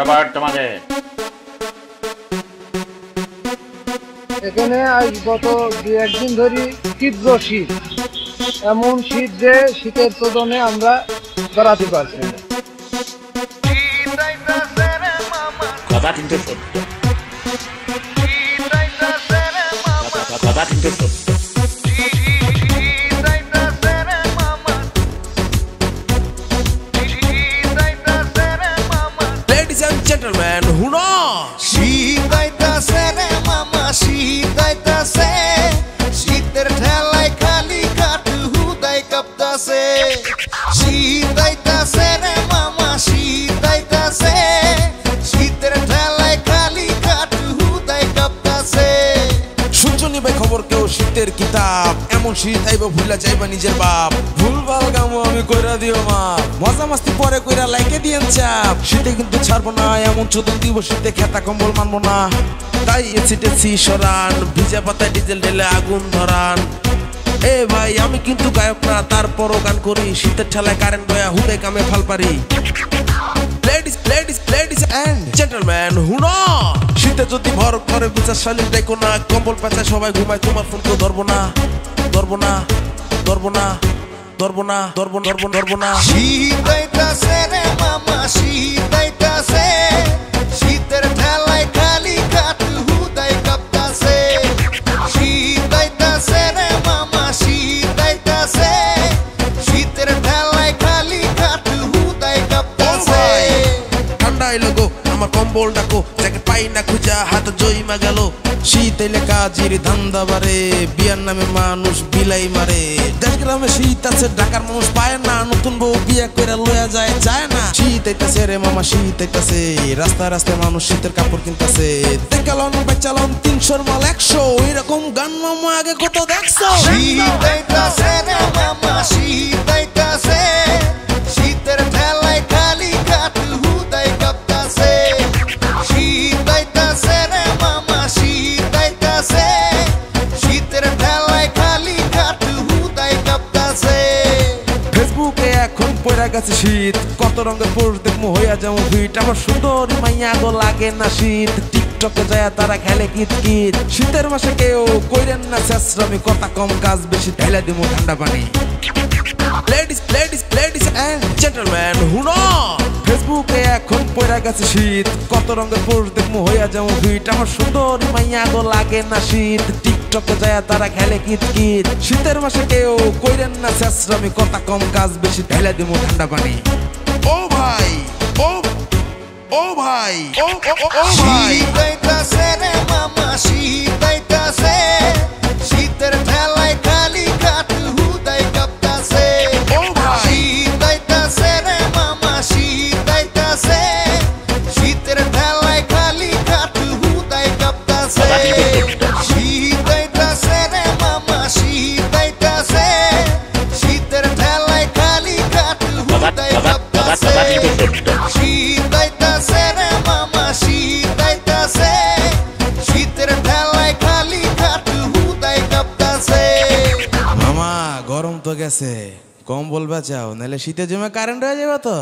ব্যাপার তোমাদের? এখানে আজ গত 2-1 দিন ধরে তীব্র শীত, এমন শীত যে শীতের তোদনে আমরা বেড়াতে পারছি না। কথা কিন্তু সত্য, কথা কিন্তু সত্য। Ladies and gentlemen, হুনো শীত আইতাছে রে মামা, শীত আইতাছে, শীতের ঠেলায় খালি কাঠ হুদাই কাঁপতাছে। শীত আইতাছে রে মামা, শীত আইতাছে, শীতের ঠেলায় খালি কাঠ হুদাই কাঁপতাছে। শুনছো নি ভাই খবর কেউ শীতের কিতাব, এমন শীত আইব ভুলা যাইবা নিজের বাপ। ভুলভাল কামো আমি কইরা দিও মা, মজা মাস্তি পরে কইরা লাইকে দিয়েন চাপ। শীতে কিন্তু ছাড়বো না, এমন চোদন দিব শীতে খেতা কম্বল মানবো না। তাই এসি টেসি সরান, ভিজা পাতায় ডিজেল ঢেলে আগুন ধরান। এ ভাই আমি কিন্তু গায়ক না, তারপরও গান করি। শীতের ঠেলায় কারেন্ট বয়া হুদে কামে ফাল পারি। Ladies and gentlemen, হুনো শীতে যদি ভর করে বিচার শালীন দেখো না, কম্বল পেঁচায় সবাই ঘুমায়, তোমার ফোন কেউ ধরবো না, ধরবো না, ধরবো না, ধরবো না, ধরবো না। শীত আইতাছে রে মামা, শীত আইতাছে, শীতের ঠেলায় খালি কাঠ হুদাই কাঁপতাছে। শীত আইতাছে রে মামা, শীত আইতাছে, শীতের ঠেলায় খালি কাঠ হুদাই কাঁপতাছে। ঠান্ডা এলো গো আমার কম্বল ডাকো, জ্যাকেট পাই না খুঁজা হাত জইমা গেল। শীত এলে কাজির ধান্দা বাড়ে, বিয়ার নামে মানুষ বিলাই মারে। দেশ গ্রামে শীত আছে, ঢাকার মানুষ পায় না, নতুন বউ বিয়া করে লয়া যায় যায় না। শীত আইতাছে রে মামা, শীত আইতাছে, রাস্তায় রাস্তায় মানুষ শীতের কাপড় কিনতাছে। দেখালন বেচালন 300 মাল 100, এরকম গান মামা আগে কত দেখছো? শীত আইতাছে রে মামা, শীত আইতাছে, শীতের ঠেলায় খালি কাঠ হুদাই কাঁপতাছে। শীত আইতাছে রে মামা, শীত আইতাছে, শীতের ঠেলায় খালি কাঠ হুদাই কাঁপতাছে। ফেসবুকে এখন পড়া গেছে শীত, কত রঙের পোস্ট দেখমু হইয়া যাবো ফিট। আমার সুন্দরী মাইয়া গো লাগে না শীত, টিকটকে যায় তারা খেলে কিত কিত। শীতের মাসে কেউ কইরেন না শেষরামি, কথা কম কাজ বেশি, ঢেলে দিমু ঠান্ডা পানি। Ladies and gentlemen, হুনো ফেসবুকে এখন পড়া গেছে শীত, কত রঙের পোস্ট দেখমু হইয়া যাবো ফিট। আমার সুন্দরী মাইয়া গো লাগে না শীত, টিকটকে যায় তারা খেলে কিত কিত। শীতের মাসে কেউ কইরেন না শেষরামি, কথা কম কাজ বেশি, ঢেলে দিমু ঠান্ডা পানি। ও ভাই, ও ভাই, ও ভাই। শীত আইতাছে রে মামা, শীত আইতাছে, শীতের ঠেলায় খালি কাঠ হুদাই কাঁপতাছে। শীত আইতাছে রে মামা, শীত আইতাছে, শীতের ঠেলায় খালি কাঠ হুদাই কাঁপতাছে। শীত আইতাছে রে মামা, শীত আইতাছে, শীতের ঠেলায় খালি কাঠ হুদাই কাঁপতাছে। শীত আইতাছে রে মামা, শীত আইতাছে, শীতের ঠেলায় খালি কাঠ হুদাই কাঁপতাছে। মামা গরম তো গেছে, কম্বল বেচাও নাহলে শীতে জমে কারেন্ট হয়ে যাবে তো।